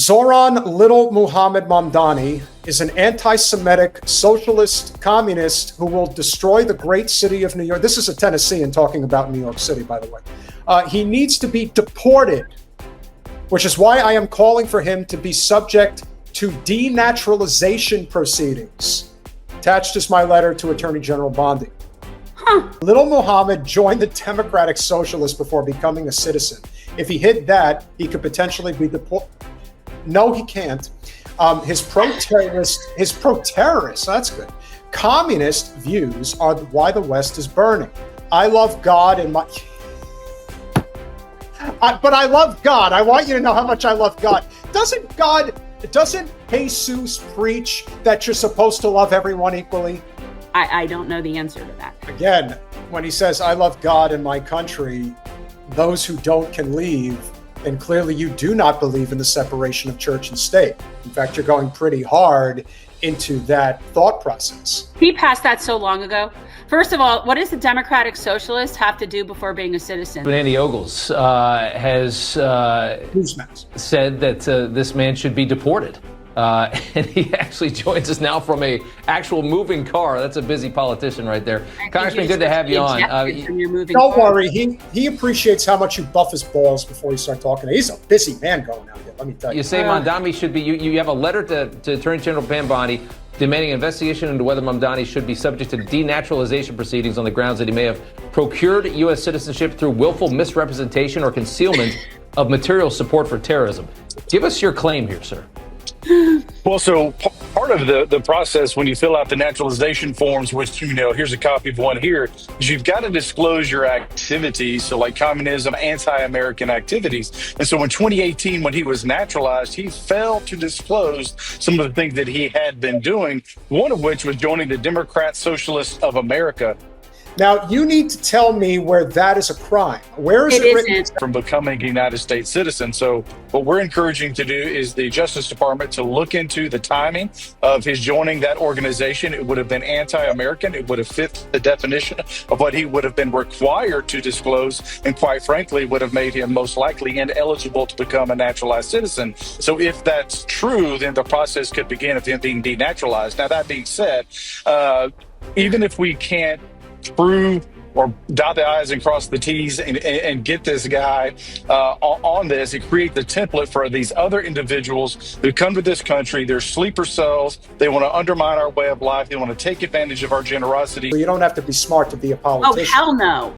Zohran Little Muhammad Mamdani is an anti-Semitic socialist communist who will destroy the great city of New York. This is a Tennessean talking about New York City, by the way. He needs to be deported, which is why I am calling for him to be subject to denaturalization proceedings. Attached is my letter to Attorney General Bondi. Little Muhammad joined the Democratic Socialist before becoming a citizen. If he hid that, he could potentially be deported. No, he can't. His pro-terrorist, that's good. Communist views are why the West is burning. I love God and my... but I love God. I want you to know how much I love God. Doesn't Jesus preach that you're supposed to love everyone equally? I don't know the answer to that. Again, when he says, I love God and my country, those who don't can leave. And clearly you do not believe in the separation of church and state. In fact, you're going pretty hard into that thought process. He passed that so long ago. First of all, what does the Democratic Socialist have to do before being a citizen? But Andy Ogles has said that this man should be deported. And he actually joins us now from a actual moving car. That's a busy politician right there. Congressman, good to have you on. Don't worry. He appreciates how much you buff his balls before you start talking. He's a busy man going out here, let me tell you. You say Mamdani should be, you have a letter to Attorney General Bondi demanding an investigation into whether Mamdani should be subject to denaturalization proceedings on the grounds that he may have procured U.S. citizenship through willful misrepresentation or concealment of material support for terrorism. Give us your claim here, sir. Well, so part of the process when you fill out the naturalization forms, which, here's a copy of one here, is you've got to disclose your activities. So like communism, anti-American activities. And so in 2018, when he was naturalized, he failed to disclose some of the things that he had been doing, one of which was joining the Democrat Socialist of America. Now, you need to tell me where that is a crime. Where is it written? From becoming a United States citizen. So what we're encouraging to do is the Justice Department to look into the timing of his joining that organization. It would have been anti-American. It would have fit the definition of what he would have been required to disclose, and quite frankly, would have made him most likely ineligible to become a naturalized citizen. So if that's true, then the process could begin of him being denaturalized. Now, that being said, even if we can't prove or dot the I's and cross the T's and get this guy on this and create the template for these other individuals who come to this country. They're sleeper cells. They want to undermine our way of life. They want to take advantage of our generosity. You don't have to be smart to be a politician. Oh, hell no.